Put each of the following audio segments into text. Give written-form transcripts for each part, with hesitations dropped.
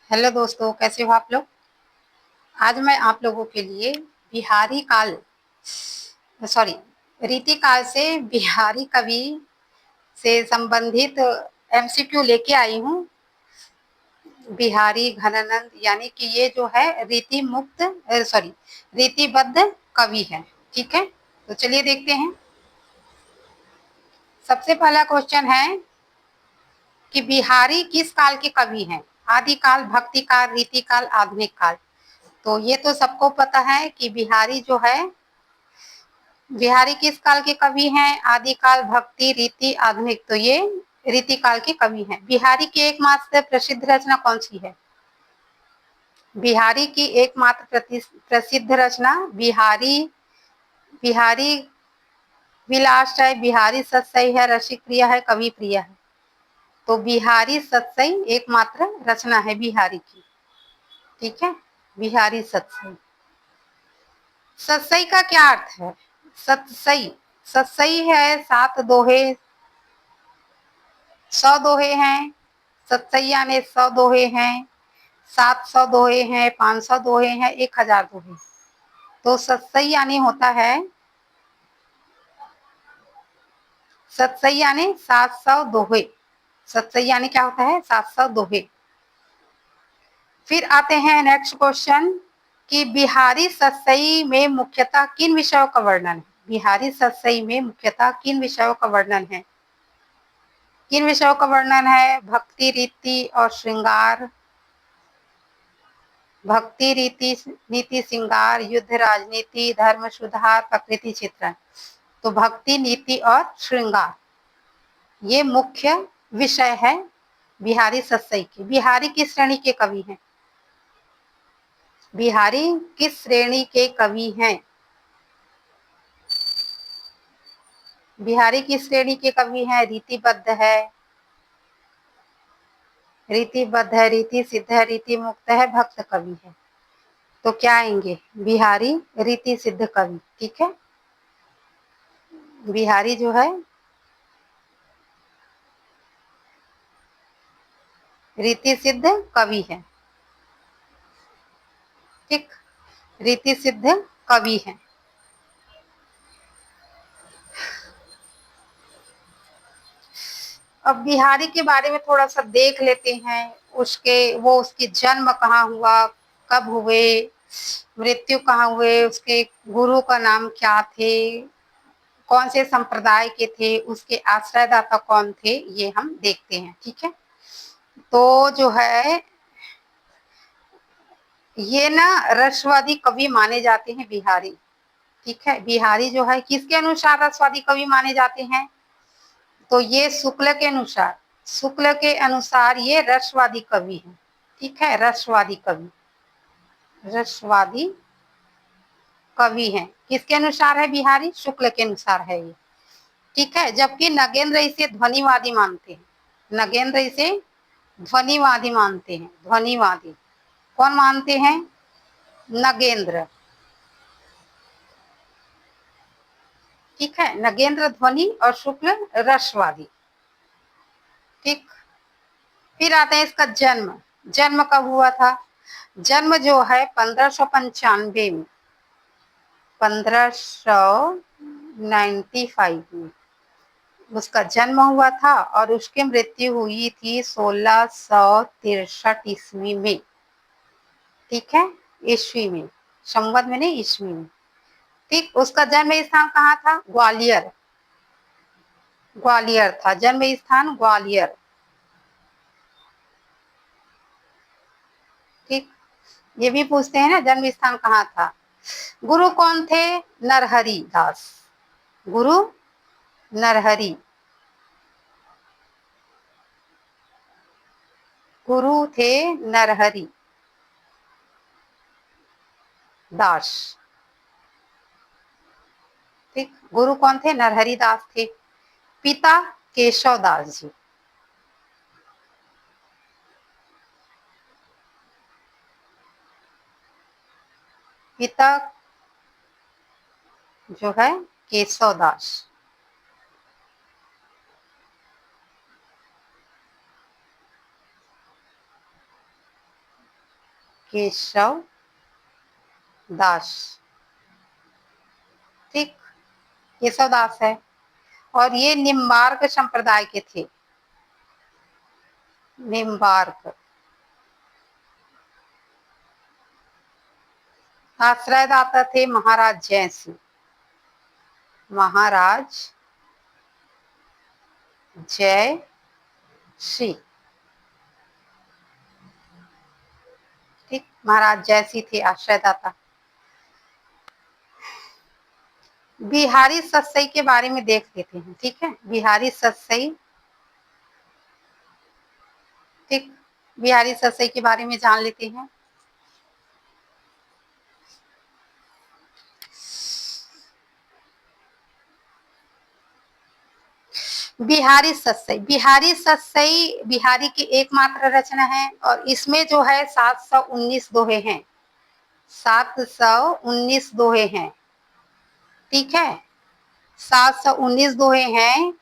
Hello दोस्तों, कैसे हो आप लोग। आज मैं आप लोगों के लिए बिहारी काल सॉरी रीति काल से बिहारी कवि से संबंधित एमसीक्यू लेके आई हूँ। बिहारी घनानंद यानी कि ये जो है रीतिबद्ध कवि है। ठीक है, तो चलिए देखते हैं। सबसे पहला क्वेश्चन है कि बिहारी किस काल के कवि हैं। आदिकाल, भक्ति काल, रीति काल, आधुनिक काल। तो ये तो सबको पता है कि बिहारी किस काल के कवि हैं। आदिकाल, भक्ति, रीति, आधुनिक। तो ये रीति काल के कवि हैं। बिहारी की एकमात्र प्रसिद्ध रचना कौन सी है। बिहारी की एकमात्र प्रसिद्ध रचना बिहारी विलास है, बिहारी सतसई है, रसिक प्रिय है, कवि प्रिय है। तो बिहारी सतसई एकमात्र रचना है बिहारी की। ठीक है, बिहारी सतसई। सतसई का क्या अर्थ है। सतसई सतसई है 7 दोहे, 100 दोहे हैं। सतसैया ने 100 दोहे हैं, 700 दोहे हैं, 500 दोहे हैं, 1000 दोहे। तो सतसई यानी होता है, सतसई यानी 700 दोहे। सतसई यानी क्या होता है, 700 दोहे। फिर आते हैं नेक्स्ट क्वेश्चन कि बिहारी सतसई में मुख्यतः किन विषयों का वर्णन है। बिहारी सतसई में मुख्यतः किन विषयों का वर्णन है। किन विषयों का वर्णन है। भक्ति, रीति और श्रृंगार। भक्ति, रीति, नीति, श्रृंगार, युद्ध, राजनीति, धर्म सुधार, प्रकृति चित्रण। तो भक्ति, नीति और श्रृंगार ये मुख्य विषय है बिहारी सतसई के। बिहारी किस श्रेणी के कवि हैं। बिहारी किस श्रेणी के कवि हैं। बिहारी किस श्रेणी के कवि हैं। रीतिबद्ध है, रीति सिद्ध है, रीति मुक्त है, भक्त कवि है। तो क्या आएंगे, बिहारी रीति सिद्ध कवि। ठीक है, बिहारी जो है रीति सिद्ध कवि है। ठीक, रीति सिद्ध कवि है। अब बिहारी के बारे में थोड़ा सा देख लेते हैं। उसकी जन्म कहाँ हुआ, कब हुए, मृत्यु कहाँ हुए, उसके गुरु का नाम क्या थे, कौन से संप्रदाय के थे, उसके आश्रयदाता कौन थे, ये हम देखते हैं। ठीक है, तो जो है ये ना रसवादी कवि माने जाते हैं बिहारी। ठीक है, बिहारी जो है किसके अनुसार रसवादी कवि माने जाते हैं। तो ये शुक्ल के अनुसार ये रसवादी कवि है। ठीक है, रसवादी कवि हैं। किसके अनुसार है बिहारी, शुक्ल के अनुसार है ये। ठीक है, जबकि नगेंद्र इसे ध्वनिवादी मानते हैं। नगेंद्र इसे ध्वनिवादी मानते हैं। ध्वनिवादी कौन मानते हैं, नगेंद्र। ठीक है, नगेंद्र ध्वनि और शुक्ल रसवादी। ठीक, फिर आता है इसका जन्म। जन्म कब हुआ था। जन्म जो है 1595 में, 1595 में उसका जन्म हुआ था और उसकी मृत्यु हुई थी 1663 ईस्वी में। ठीक है, ईस्वी में, संवत में नहीं, ईस्वी में। ठीक, उसका जन्म स्थान कहाँ था, ग्वालियर। ग्वालियर था जन्म स्थान, ग्वालियर। ठीक, ये भी पूछते हैं ना जन्म स्थान कहाँ था। गुरु कौन थे, नरहरि दास। गुरु नरहरि, गुरु थे नरहरि दास। ठीक, गुरु कौन थे, नरहरि दास थे। पिता केशव दास जी। पिता जो है केशव दास। केशव दास। ठीक, केशव दास है और ये निम्बार्क संप्रदाय के थे। निम्बार्क। आश्रयदाता थे महाराज जय सिंह। महाराज जय सिंह। ठीक, महाराज जय सिंह थे आश्रयदाता। बिहारी सतसई के बारे में देख लेते हैं। ठीक है, बिहारी सतसई। ठीक, बिहारी सतसई के बारे में जान लेते हैं। बिहारी सतसई। बिहारी सतसई बिहारी की एकमात्र रचना है और इसमें जो है 719 दोहे हैं। 719 दोहे हैं। ठीक है, 719 दोहे हैं।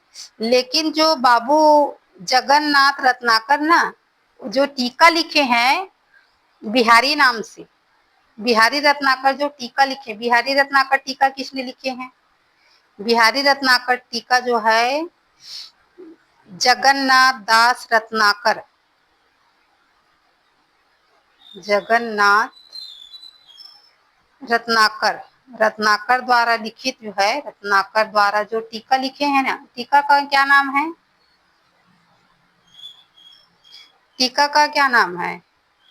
लेकिन जो बाबू जगन्नाथ रत्नाकर ना, जो टीका लिखे हैं बिहारी नाम से, बिहारी रत्नाकर जो टीका लिखे, बिहारी रत्नाकर टीका किसने लिखे हैं? बिहारी रत्नाकर टीका जो है जगन्नाथ दास रत्नाकर। जगन्नाथ रत्नाकर, रत्नाकर द्वारा लिखित जो है, रत्नाकर द्वारा जो टीका लिखे हैं ना, टीका का क्या नाम है? टीका का क्या नाम है?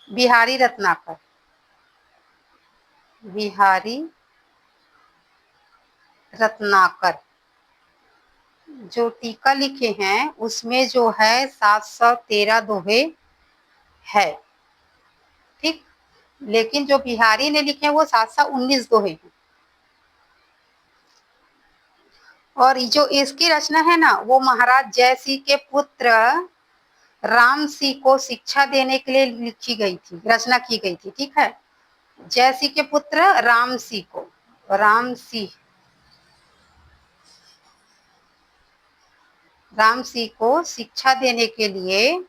बिहारी रत्नाकर। बिहारी रत्नाकर जो टीका लिखे हैं उसमें जो है 713 दोहे है। ठीक, लेकिन जो बिहारी ने लिखे हैं वो 719 दोहे हैं। और जो इसकी रचना है ना, वो महाराज जय सिंह के पुत्र राम सिंह को शिक्षा देने के लिए लिखी गई थी, रचना की गई थी। ठीक है, जय सिंह के पुत्र राम सिंह को, राम सिंह, राम सिंह को शिक्षा देने के लिए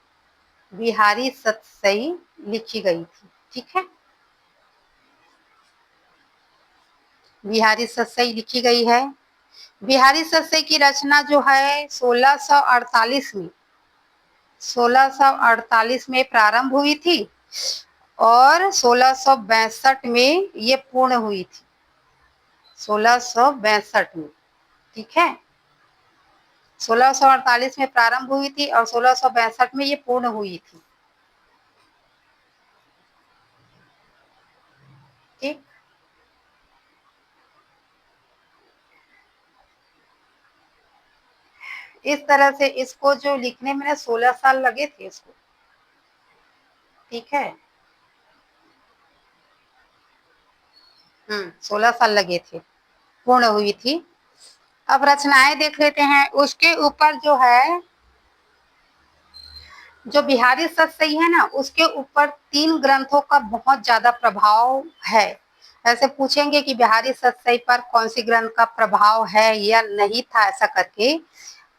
बिहारी सतसई लिखी गई थी। ठीक है, बिहारी सतसई लिखी गई है। बिहारी सतसई की रचना जो है 1648 में, 1648 में प्रारंभ हुई थी और 1662 में ये पूर्ण हुई थी। 1662 में। ठीक है, 1648 में प्रारंभ हुई थी और 1662 में ये पूर्ण हुई थी। ठीक, इस तरह से इसको जो लिखने में 16 साल लगे थे इसको। ठीक है, 16 साल लगे थे, पूर्ण हुई थी। अब रचनाएं देख लेते हैं। उसके ऊपर जो है, जो बिहारी सतसई है ना, उसके ऊपर 3 ग्रंथों का बहुत ज्यादा प्रभाव है। ऐसे पूछेंगे कि बिहारी सतसई पर कौन सी ग्रंथ का प्रभाव है या नहीं था, ऐसा करके,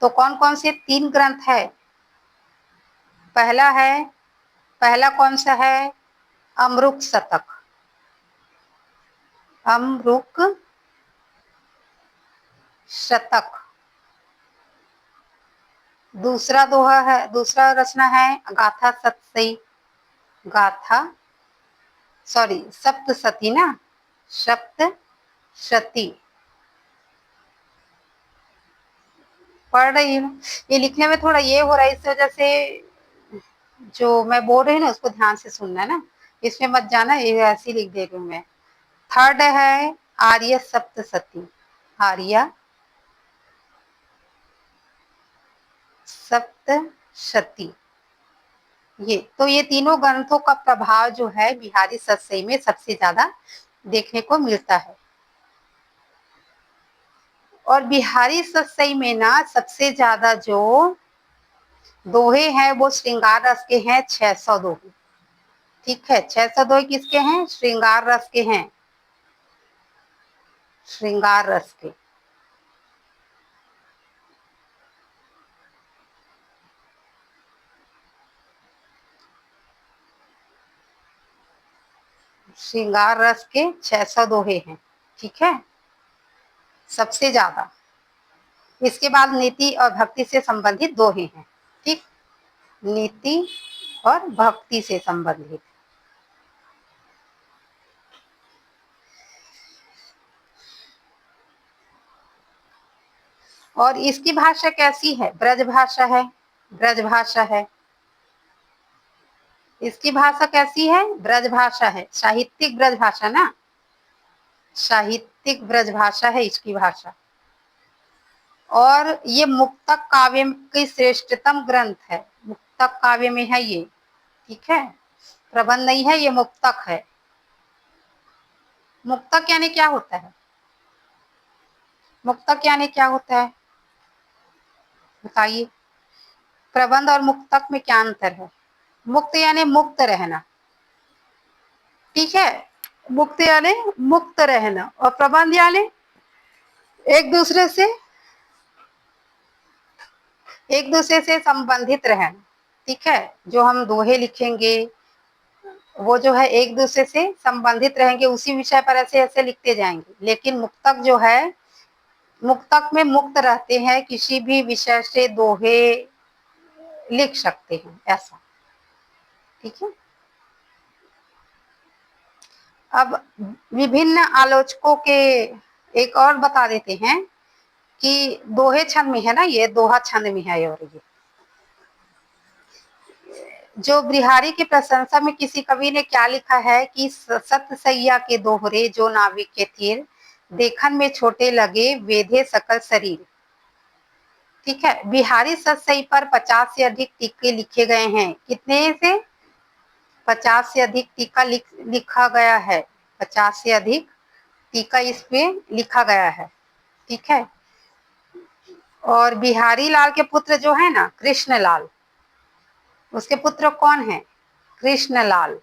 तो कौन कौन से 3 ग्रंथ है? पहला है, पहला कौन सा है? अमरुक शतक। अमरुक शतक। दूसरा दोहा है, दूसरा रचना है गाथा सतसई। गाथा, सॉरी सप्तशती ना, सप्तशती। पढ़ रही हूँ, ये लिखने में थोड़ा ये हो रहा है, इस वजह से जो मैं बोल रही हूँ ना उसको ध्यान से सुनना है ना, इसमें मत जाना, ये ऐसी लिख दे रही हूँ मैं। थर्ड है आर्य सप्तशती। आर्य सप्तशती। ये तो ये तीनों ग्रंथों का प्रभाव जो है बिहारी सतसई में सबसे ज्यादा देखने को मिलता है। और बिहारी सतसई में ना सबसे ज्यादा जो दोहे हैं वो श्रृंगार रस के हैं, 600 दोहे। ठीक है, 600 दोहे किसके हैं? श्रृंगार रस के हैं, श्रृंगार रस के। श्रृंगार रस के 600 दोहे हैं, ठीक है, सबसे ज्यादा। इसके बाद नीति और भक्ति से संबंधित दोहे हैं, ठीक, नीति और भक्ति से संबंधित। और इसकी भाषा कैसी है? ब्रज भाषा है, ब्रज भाषा है। इसकी भाषा कैसी है? ब्रज भाषा है, साहित्यिक ब्रज भाषा ना, साहित्यिक ब्रज भाषा है इसकी भाषा। और ये मुक्तक काव्य की श्रेष्ठतम ग्रंथ है, मुक्तक काव्य में है ये, ठीक है, प्रबंध नहीं है, ये मुक्तक है। मुक्तक यानी क्या होता है? मुक्तक यानी क्या होता है बताइए? प्रबंध और मुक्तक में क्या अंतर है? मुक्त यानी मुक्त रहना, ठीक है, मुक्त यानी मुक्त रहना, और प्रबंध यानी एक दूसरे से संबंधित रहना, ठीक है। जो हम दोहे लिखेंगे वो जो है एक दूसरे से संबंधित रहेंगे, उसी विषय पर ऐसे ऐसे लिखते जाएंगे। लेकिन मुक्तक जो है, मुक्तक में मुक्त रहते हैं, किसी भी विषय से दोहे लिख सकते हैं, ऐसा, ठीक है। अब विभिन्न आलोचकों के एक और बता देते हैं कि दोहे छंद में है ना, ये दोहा छंद में है। और ये जो बिहारी की प्रशंसा में किसी कवि ने क्या लिखा है कि सत सैया के दोहरे जो नाविक के तीर, देखन में छोटे लगे वेधे सकल शरीर, ठीक है। बिहारी सत सई पर 50 से अधिक टीके लिखे गए हैं। कितने से? 50 से अधिक टीका लिखा गया है, 50 से अधिक टीका इस पे लिखा गया है, ठीक है। और बिहारी लाल के पुत्र जो है ना, कृष्ण लाल, उसके पुत्र कौन है? कृष्ण लाल,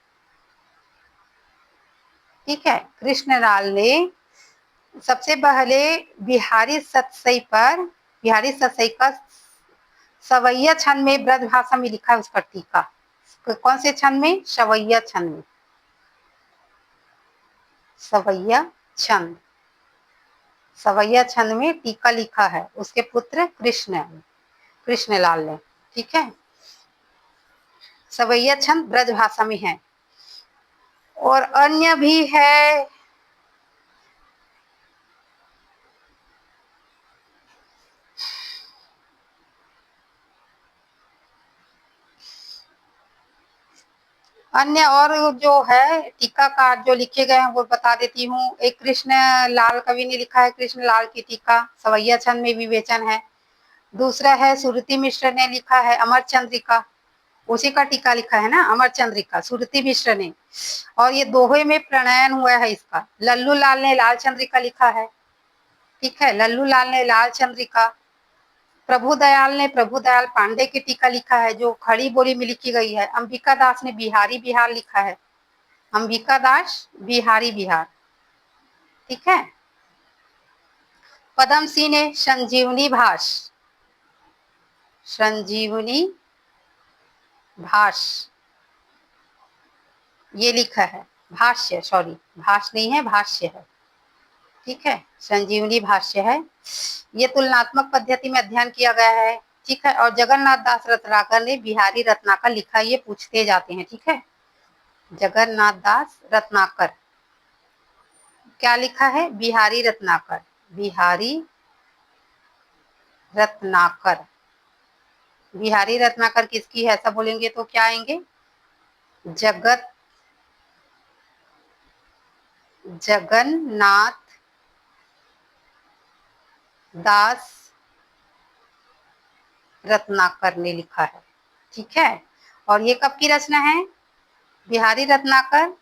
ठीक है। कृष्ण लाल ने सबसे पहले बिहारी सतसई पर, बिहारी सतसई का सवैया छंद में ब्रज भाषा में लिखा है उसका टीका। कौन से छंद में? सवैया छंद में, सवैया छंद, सवैया छंद में टीका लिखा है उसके पुत्र कृष्णलाल ने, ठीक है। सवैया छंद ब्रज भाषा में है। और अन्य भी है, अन्य और जो है टीकाकार जो लिखे गए हैं वो बता देती हूँ। एक कृष्ण लाल कवि ने लिखा है, कृष्ण लाल की टीका सवैया छंद में विवेचन है। दूसरा है सुरति मिश्र ने लिखा है अमर चंद्रिका, उसी का टीका लिखा है ना, अमर चंद्रिका, सुरति मिश्र ने। और ये दोहे में प्रणयन हुआ है इसका। लल्लू लाल ने लाल चंद्रिका लिखा है, ठीक है, लल्लू लाल ने लाल चंद्रिका। प्रभुदयाल ने प्रभुदयाल पांडे की टीका लिखा है जो खड़ी बोली में लिखी गई है। अंबिका दास ने बिहारी बिहार लिखा है, अंबिका दास बिहारी बिहार, ठीक है। पदम सिंह ने संजीवनी भाष, संजीवनी भाष ये लिखा है, भाष्य, सॉरी भाष नहीं है, भाष्य है, ठीक है, संजीवनी भाष्य है। ये तुलनात्मक पद्धति में अध्ययन किया गया है, ठीक है। और जगन्नाथ दास रत्नाकर ने बिहारी रत्नाकर लिखा, ये पूछते जाते हैं, ठीक है। जगन्नाथ दास रत्नाकर क्या लिखा है? बिहारी रत्नाकर, बिहारी रत्नाकर। बिहारी रत्नाकर किसकी है ऐसा बोलेंगे तो क्या आएंगे? जगन्नाथ दास रत्नाकर ने लिखा है, ठीक है। और ये कब की रचना है? बिहारी रत्नाकर,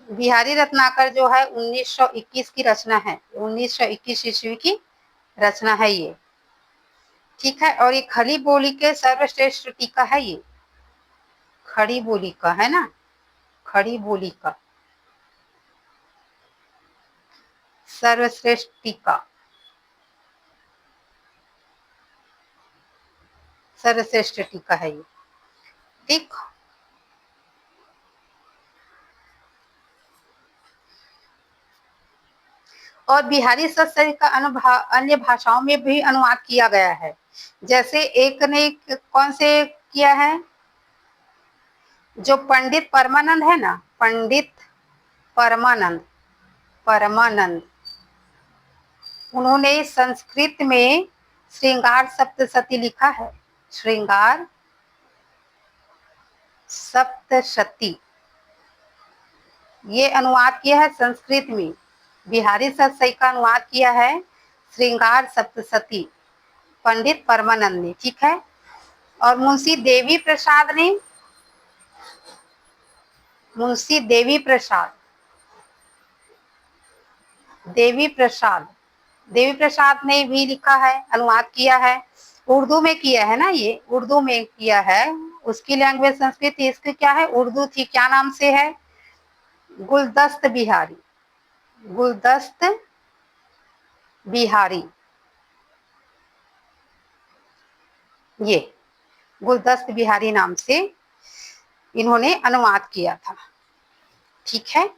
बिहारी रत्नाकर जो है 1921 की रचना है, 1921 ईस्वी की रचना है ये, ठीक है। और ये खड़ी बोली के सर्वश्रेष्ठ टीका है, ये खड़ी बोली का है ना, खड़ी बोली का सर्वश्रेष्ठ टीका, सर्वश्रेष्ठ टीका है ये, ठीक। और बिहारी सत्सई का अन्य भाषाओं में भी अनुवाद किया गया है। जैसे एक ने कौन से किया है, जो पंडित परमानंद है ना, पंडित परमानंद, उन्होंने संस्कृत में श्रृंगार सप्तशती लिखा है। श्रृंगार सप्तशती ये अनुवाद किया है संस्कृत में। बिहारी सत्सई का अनुवाद किया है श्रृंगार सप्तशती, पंडित परमानंद ने, ठीक है। और मुंशी देवी प्रसाद ने भी लिखा है, अनुवाद किया है। उर्दू में किया है ना, ये उर्दू में किया है। उसकी लैंग्वेज संस्कृत थी, इसकी क्या है, उर्दू थी। क्या नाम से है, गुलदस्त बिहारी। ये गुलदस्त बिहारी नाम से इन्होंने अनुवाद किया था, ठीक है।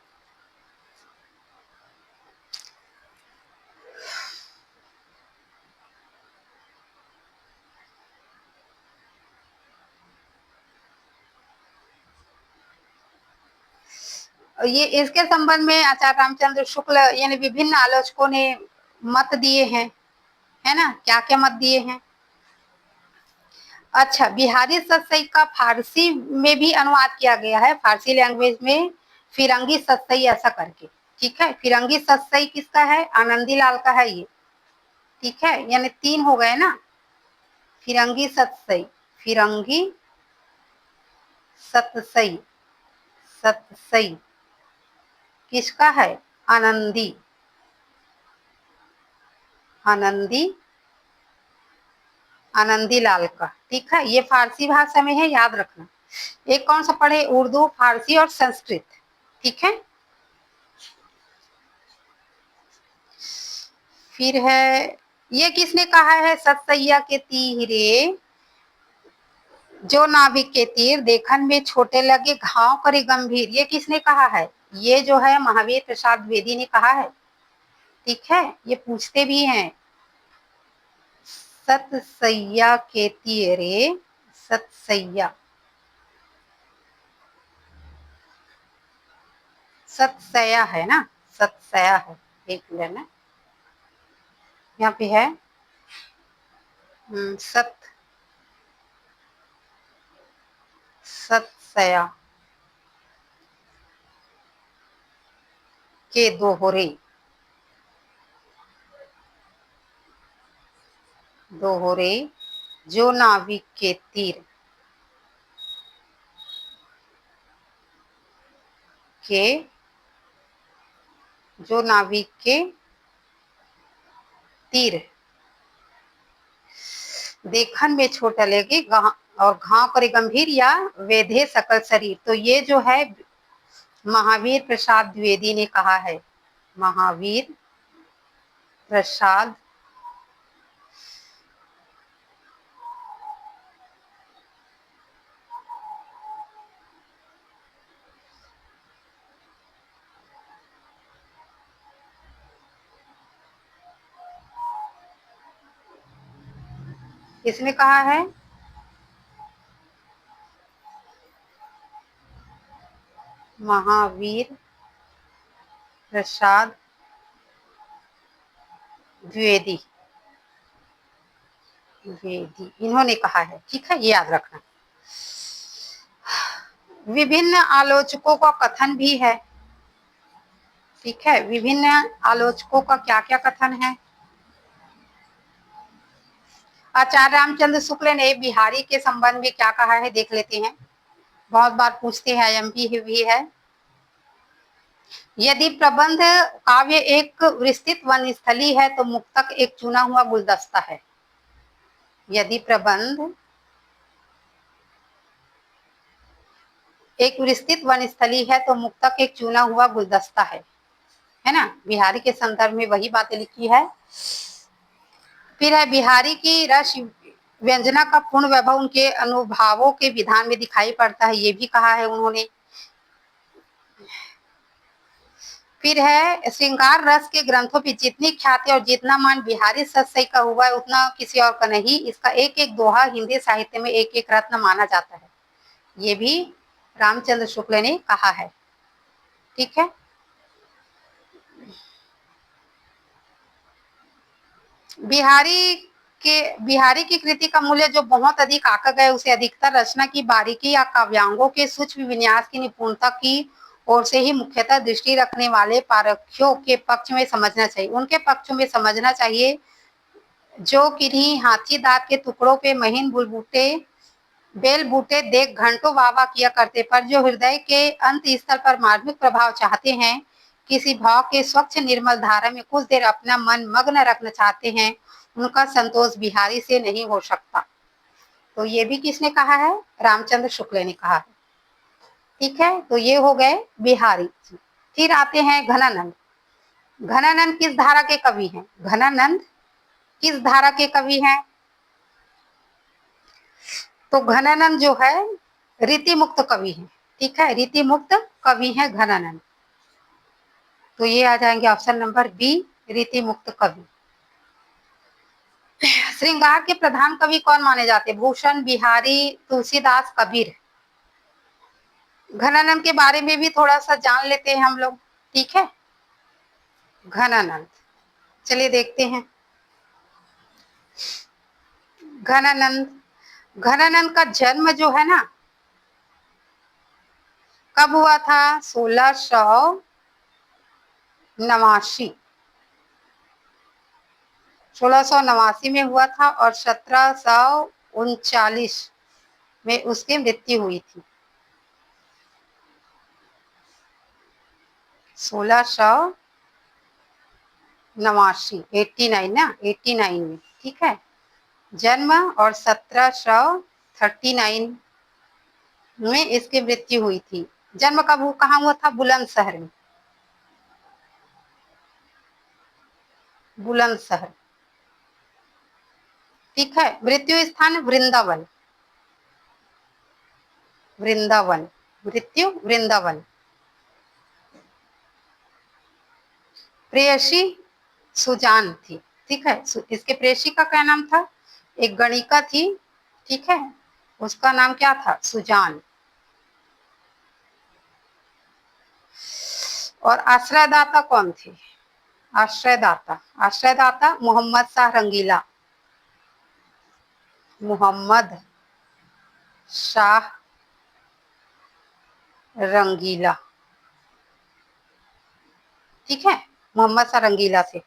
ये इसके संबंध में आचार्य रामचंद्र शुक्ल यानी विभिन्न आलोचकों ने मत दिए हैं, है ना। क्या क्या मत दिए हैं। अच्छा, बिहारी सत्सई का फारसी में भी अनुवाद किया गया है, फारसी लैंग्वेज में, फिरंगी सत्सई ऐसा करके, ठीक है। फिरंगी सत्सई किसका है, आनंदी लाल का है ये, ठीक है। यानी 3 हो गए ना। फिरंगी सत्सई किसका है, आनंदी लाल का, ठीक है। ये फारसी भाषा में है, याद रखना। एक कौन सा पढ़े, उर्दू, फारसी और संस्कृत, ठीक है। फिर है, ये किसने कहा है, सतसैया के तीरे जो नाविक के तीर देखन में छोटे लगे, घाव करे गंभीर, ये किसने कहा है, ये जो है महावीर प्रसाद द्विवेदी ने कहा है, ठीक है। ये पूछते भी हैं, सतसैया के तीरे, सतसैया है ना, सतसैया है, एक मिनट ना, यहाँ पे है सतसैया के दोहरे जो नाविक के तीर देखन में छोटा लगे और घाव करे गंभीर या वेधे सकल शरीर, तो ये जो है महावीर प्रसाद द्विवेदी ने कहा है, महावीर प्रसाद किसने कहा है, महावीर प्रसाद द्विवेदी इन्होंने कहा है, ठीक है, ये याद रखना। विभिन्न आलोचकों का कथन भी है, ठीक है। विभिन्न आलोचकों का क्या क्या कथन है। आचार्य रामचंद्र शुक्ल ने बिहारी के संबंध में क्या कहा है, देख लेते हैं। बहुत बार पूछते हैं, एमपी भी है। यदि प्रबंध काव्य एक विस्तृत वनस्थली है तो मुक्तक एक चुना हुआ गुलदस्ता है। यदि प्रबंध एक विस्तृत वनस्थली है तो मुक्तक एक चुना हुआ गुलदस्ता है ना। बिहारी के संदर्भ में वही बातें लिखी है। फिर है, बिहारी की रस व्यंजना का पूर्ण वैभव उनके अनुभवों के विधान में दिखाई पड़ता है, ये भी कहा है उन्होंने। फिर है श्रृंगार रस के ग्रंथों की जितनी ख्याति और जितना मान बिहारी सतसई का हुआ है उतना किसी और का नहीं। इसका एक एक दोहा हिंदी साहित्य में एक एक रत्न माना जाता है। ये भी रामचंद्र शुक्ल ने कहा है। ठीक है। बिहारी की कृति का मूल्य जो बहुत अधिक आंका गया उसे अधिकतर रचना की बारीकी या काव्यांगों के सूक्ष्म विन्यास की निपुणता की ओर से ही मुख्यतः दृष्टि रखने वाले पारखियों के पक्ष में समझना चाहिए। उनके पक्ष में समझना चाहिए जो किन्हीं हाथी दांत के टुकड़ों पे महीन बेल बूटे देख घंटों वाह वाह किया करते, पर जो हृदय के अंत स्थल पर मार्मिक प्रभाव चाहते हैं, किसी भाव के स्वच्छ निर्मल धारा में कुछ देर अपना मन मग्न रखना चाहते हैं, उनका संतोष बिहारी से नहीं हो सकता। तो ये भी किसने कहा है? रामचंद्र शुक्ल ने कहा है। ठीक है, तो ये हो गए बिहारी। फिर आते हैं घनानंद। घनानंद किस धारा के कवि हैं? घनानंद किस धारा के कवि हैं? तो घनानंद जो है रीति मुक्त कवि है। ठीक है, रीति मुक्त कवि है घनानंद। तो ये आ जाएंगे ऑप्शन नंबर बी, रीति मुक्त कवि। श्रृंगार के प्रधान कवि कौन माने जाते? भूषण, बिहारी, तुलसीदास, कबीर। घनानंद के बारे में भी थोड़ा सा जान लेते हैं हम लोग। ठीक है, घनानंद चलिए देखते हैं। घनानंद का जन्म जो है ना कब हुआ था? 1689 में हुआ था और 1739 में उसकी मृत्यु हुई थी। 1689 ना, 89 में। ठीक है, जन्म और 1739 में इसकी मृत्यु हुई थी। जन्म कब कहाँ हुआ था? बुलंदशहर में। बुलंदशहर। ठीक है, मृत्यु स्थान वृंदावन। वृंदावन, मृत्यु वृंदावन। प्रेयसी सुजान थी। ठीक है, इसके प्रेयसी का क्या नाम था? एक गणिका थी। ठीक है, उसका नाम क्या था? सुजान। और आश्रयदाता कौन थे? आश्रयदाता मोहम्मद शाह रंगीला। मोहम्मद शाह रंगीला। ठीक है, मोहम्मद शाह रंगीला से।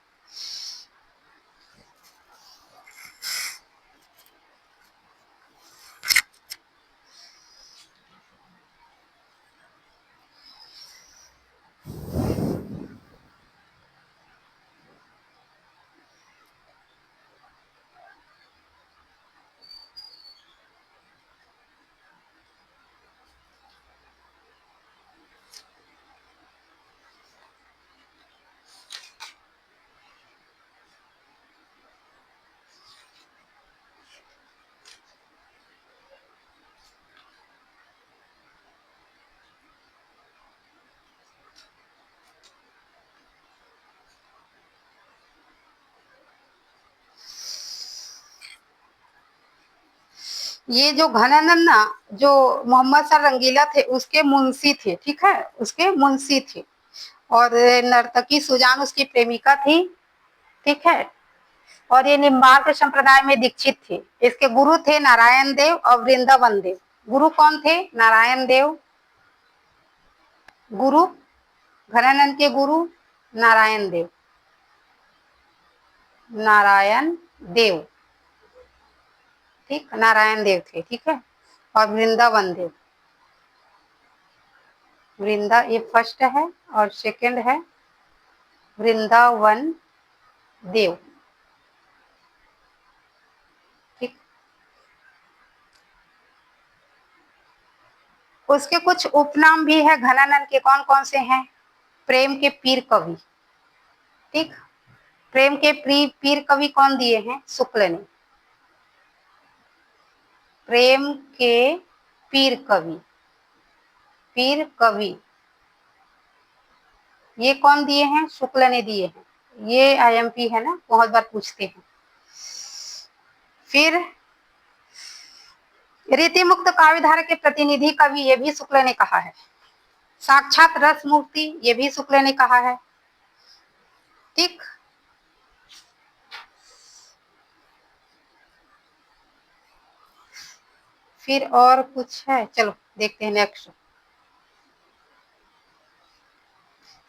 ये जो घनानंद ना, जो मोहम्मद शाह रंगीला थे उसके मुंशी थे। ठीक है, उसके मुंशी थे। और नर्तकी सुजान उसकी प्रेमिका थी। ठीक है, और ये निम्बार्क संप्रदाय में दीक्षित थे। इसके गुरु थे नारायण देव और वृंदावन देव। गुरु कौन थे? नारायण देव। गुरु, घनानंद के गुरु नारायण देव। नारायण देव। ठीक, नारायण देव थे। ठीक है, और वृंदावन देव। वृंदा ये फर्स्ट है और सेकंड है वृंदावन देव। ठीक, उसके कुछ उपनाम भी है घनानंद के। कौन कौन से हैं? प्रेम के पीर कवि। ठीक, प्रेम के पीर कवि कौन दिए हैं? शुक्ल ने। प्रेम के पीर कवि, पीर कवि ये कौन दिए हैं? शुक्ल ने दिए हैं। ये IMP है ना, बहुत बार पूछते हैं। फिर रीति मुक्त काव्यधारा के प्रतिनिधि कवि, ये भी शुक्ल ने कहा है। साक्षात रस मूर्ति, ये भी शुक्ल ने कहा है। ठीक, फिर और कुछ है? चलो देखते हैं नेक्स्ट।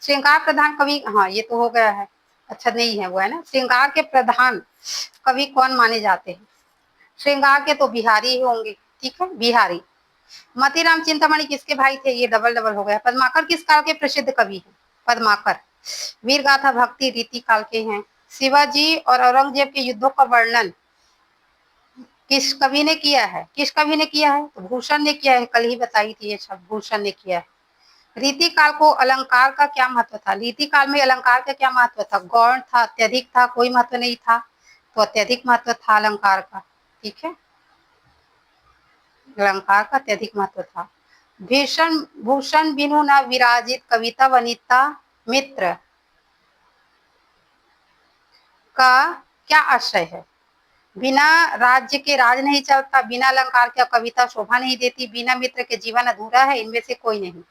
श्रृंगार प्रधान कवि, हाँ ये तो हो गया है, अच्छा नहीं है वो, है ना। श्रृंगार के प्रधान कवि कौन माने जाते हैं? श्रृंगार के तो बिहारी ही होंगे, ठीक है, बिहारी। मतीराम चिंतामणि किसके भाई थे? ये डबल डबल हो गया। पद्माकर किस काल के प्रसिद्ध कवि हैं? पद्माकर। वीर गाथा भक्ति रीति काल के हैं। शिवाजी और औरंगजेब के युद्धों का वर्णन किस कवि ने किया है? किस कवि ने किया है? तो भूषण ने किया है, कल ही बताई थी ये शब्द, भूषण ने किया है। रीति काल को अलंकार का क्या महत्व था? रीति काल में अलंकार का क्या महत्व था? गौण था, अत्यधिक था, कोई महत्व नहीं था? तो अत्यधिक महत्व था अलंकार का, ठीक है, अलंकार का अत्यधिक महत्व था। भीषण भूषण बिनु न विराजित कविता वनिता मित्र का क्या आशय है? बिना राज्य के राज नहीं चलता, बिना अलंकार के कविता शोभा नहीं देती, बिना मित्र के जीवन अधूरा है, इनमें से कोई नहीं,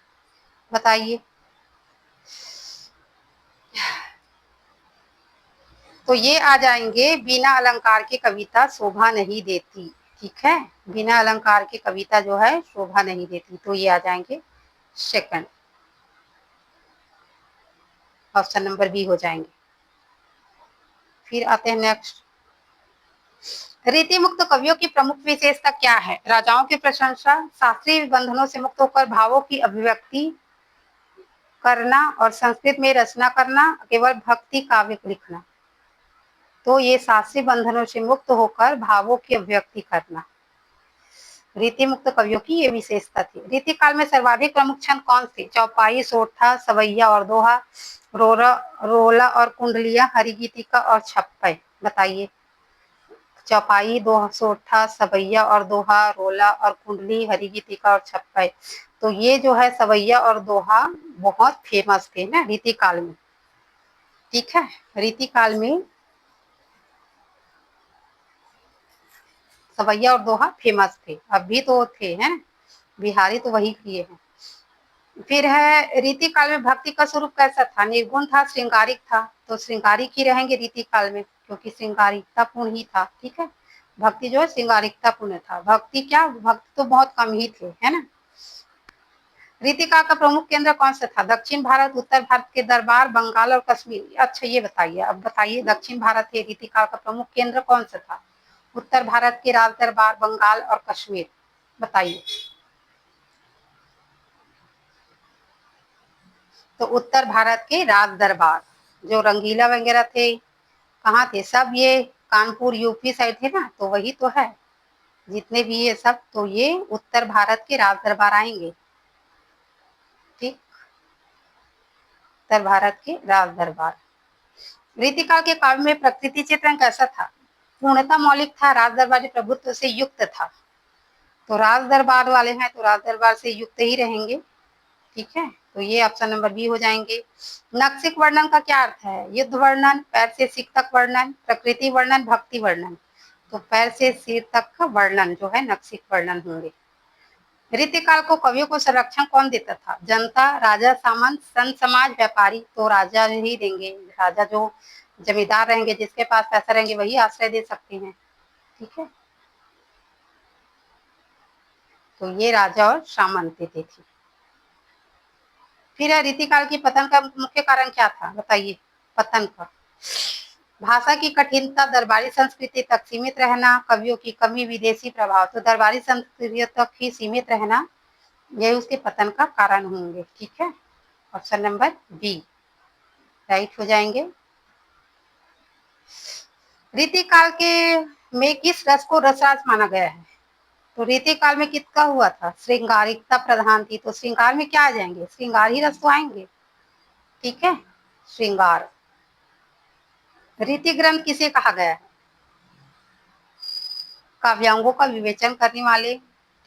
बताइए। तो ये आ जाएंगे, बिना अलंकार के कविता शोभा नहीं देती, ठीक है, बिना अलंकार के कविता जो है शोभा नहीं देती, तो ये आ जाएंगे सेकंड, ऑप्शन नंबर बी हो जाएंगे। फिर आते हैं नेक्स्ट। रीति मुक्त कवियों की प्रमुख विशेषता क्या है? राजाओं की प्रशंसा, शास्त्रीय बंधनों से मुक्त होकर भावों की अभिव्यक्ति करना और संस्कृत में रचना करना, केवल भक्ति काव्य लिखना। तो ये शास्त्रीय बंधनों से मुक्त होकर भावों की अभिव्यक्ति करना, रीति मुक्त कवियों की ये विशेषता थी। रीति काल में सर्वाधिक प्रमुख छंद कौन थे? चौपाई, सोठा, सवैया और दोहा, रोला और कुंडलिया, हरिगीतिका और छप्पय, बताइए। चौपाई, दोहा, सोठा, सवैया और दोहा, रोला और कुंडली, हरिगीतिका और छप्पय। तो ये जो है सवैया और दोहा बहुत फेमस थे ना रीति काल में, ठीक है, रीति काल में सवैया और दोहा फेमस थे, अभी तो थे, हैं, बिहारी तो वही किए हैं। फिर है रीति काल में भक्ति का स्वरूप कैसा था? निर्गुण था, श्रृंगारिक था? तो श्रृंगारिक ही रहेंगे रीति काल में, क्योंकि श्रृंगारिकता पूर्ण ही था, ठीक है, भक्ति जो है श्रृंगारिकता पूर्ण था। भक्ति क्या, भक्ति तो बहुत कम ही थे, है ना। रीति काल का प्रमुख केंद्र कौन सा था? दक्षिण भारत, उत्तर भारत के दरबार, बंगाल और कश्मीर। अच्छा ये बताइए, अब बताइए, दक्षिण भारत के रीति काल का प्रमुख केंद्र कौन सा था? उत्तर भारत के राज दरबार, बंगाल और कश्मीर, बताइए। तो उत्तर भारत के राज दरबार, जो रंगीला वगैरह थे, कहाँ थे सब? ये कानपुर यूपी साइड थे ना, तो वही तो है, जितने भी ये सब, तो ये उत्तर भारत के राज दरबार आएंगे, ठीक, उत्तर भारत के राज दरबार। रीतिकाल के काव्य में प्रकृति चित्रण कैसा था? पूर्णता मौलिक था, राज दरबारी प्रभुत्व से युक्त था। तो राज दरबार वाले हैं तो राज दरबार से युक्त ही रहेंगे, ठीक है, तो ये ऑप्शन नंबर बी हो जाएंगे। नक्सिक वर्णन का क्या अर्थ है? युद्ध वर्णन, पैर से सिर तक वर्णन, प्रकृति वर्णन, भक्ति वर्णन। तो पैर से सिर तक का वर्णन जो है नक्सिक वर्णन होंगे। रीतिकाल को कवियों को संरक्षण कौन देता था? जनता, राजा, सामंत, संत समाज, व्यापारी। तो राजा ही देंगे, राजा जो जमींदार रहेंगे, जिसके पास पैसा रहेंगे वही आश्रय दे सकते हैं, ठीक है, तो ये राजा और सामंत देते थे। फिर रीतिकाल की पतन का मुख्य कारण क्या था? बताइए, पतन का। भाषा की कठिनता, दरबारी संस्कृति तक सीमित रहना, कवियों की कमी, विदेशी प्रभाव। तो दरबारी संस्कृति तक ही सीमित रहना, यही उसके पतन का कारण होंगे, ठीक है, ऑप्शन नंबर बी राइट हो जाएंगे। रीति काल के में किस रस को रसराज माना गया है? तो रीति काल में किसका हुआ था? श्रृंगारिकता प्रधान थी, तो श्रृंगार में क्या आ जाएंगे? श्रृंगार ही रस तो आएंगे, ठीक है, श्रृंगार। रीति ग्रंथ किसे कहा गया है? काव्यांगों का विवेचन करने वाले,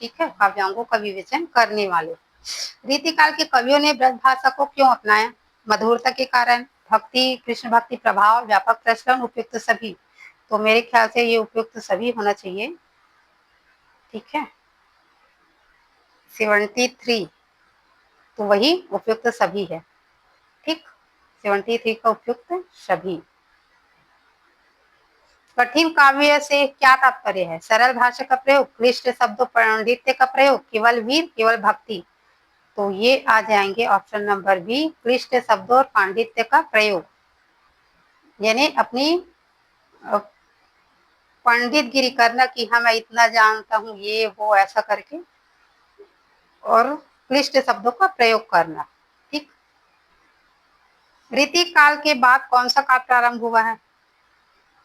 ठीक है, काव्यांगों का विवेचन करने वाले। रीति काल के कवियों ने ब्रज भाषा को क्यों अपनाया? मधुरता के कारण, भक्ति, कृष्ण भक्ति प्रभाव, व्यापक प्रचलन, उपयुक्त सभी। तो मेरे ख्याल से ये उपयुक्त सभी होना चाहिए। ठीक है, 73 तो वही उपयुक्त सभी है। ठीक, 73 का उपयुक्त सभी। कठिन काव्य से क्या तात्पर्य है? सरल भाषा का प्रयोग, क्लिष्ट शब्दों, पांडित्य का प्रयोग, केवल वीर, केवल भक्ति। तो ये आ जाएंगे ऑप्शन नंबर बी, क्लिष्ट शब्दों और पांडित्य का प्रयोग, यानी अपनी पंडित गिरी करना कि हाँ मैं इतना जानता हूँ, ये वो ऐसा करके, और क्लिष्ट शब्दों का प्रयोग करना। ठीक, रीति काल के बाद कौन सा काल प्रारंभ हुआ है?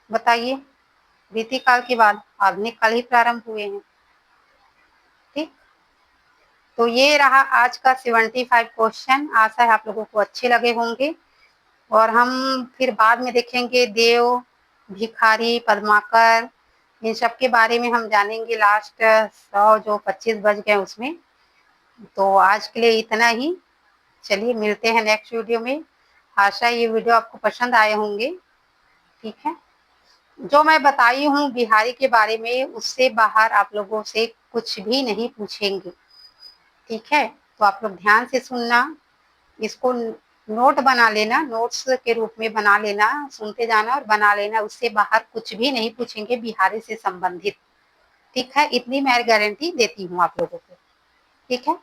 बताइए, रीति काल के बाद आधुनिक काल ही प्रारंभ हुए हैं। ठीक, तो ये रहा आज का 75 क्वेश्चन। आशा है आप लोगों को अच्छे लगे होंगे, और हम फिर बाद में देखेंगे देव, भिखारी, पद्माकर, इन सब के बारे में हम जानेंगे लास्ट 100 जो 25 बज गए उसमें। तो आज के लिए इतना ही, चलिए मिलते हैं नेक्स्ट वीडियो में। आशा ये वीडियो आपको पसंद आए होंगे। ठीक है, जो मैं बताई हूँ बिहारी के बारे में, उससे बाहर आप लोगों से कुछ भी नहीं पूछेंगे। ठीक है, तो आप लोग ध्यान से सुनना, इसको नोट बना लेना, नोट्स के रूप में बना लेना, सुनते जाना और बना लेना। उससे बाहर कुछ भी नहीं पूछेंगे बिहारी से संबंधित। ठीक है, इतनी मैं गारंटी देती हूँ आप लोगों को। ठीक है,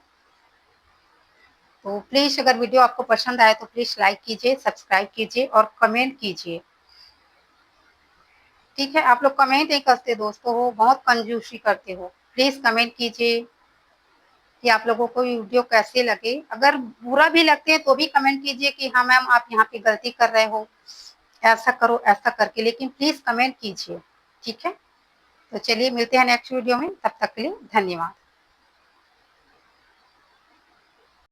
तो प्लीज अगर वीडियो आपको पसंद आए तो प्लीज लाइक कीजिए, सब्सक्राइब कीजिए और कमेंट कीजिए। ठीक है, आप लोग कमेंट नहीं करते दोस्तों, हो बहुत कंजूसी करते हो। प्लीज कमेंट कीजिए कि आप लोगों को वीडियो कैसे लगे। अगर बुरा भी लगते हैं तो भी कमेंट कीजिए कि हाँ मैम आप यहाँ पे गलती कर रहे हो, ऐसा करो ऐसा करके, लेकिन प्लीज कमेंट कीजिए। ठीक है, तो चलिए मिलते हैं नेक्स्ट वीडियो में, तब तक के लिए धन्यवाद।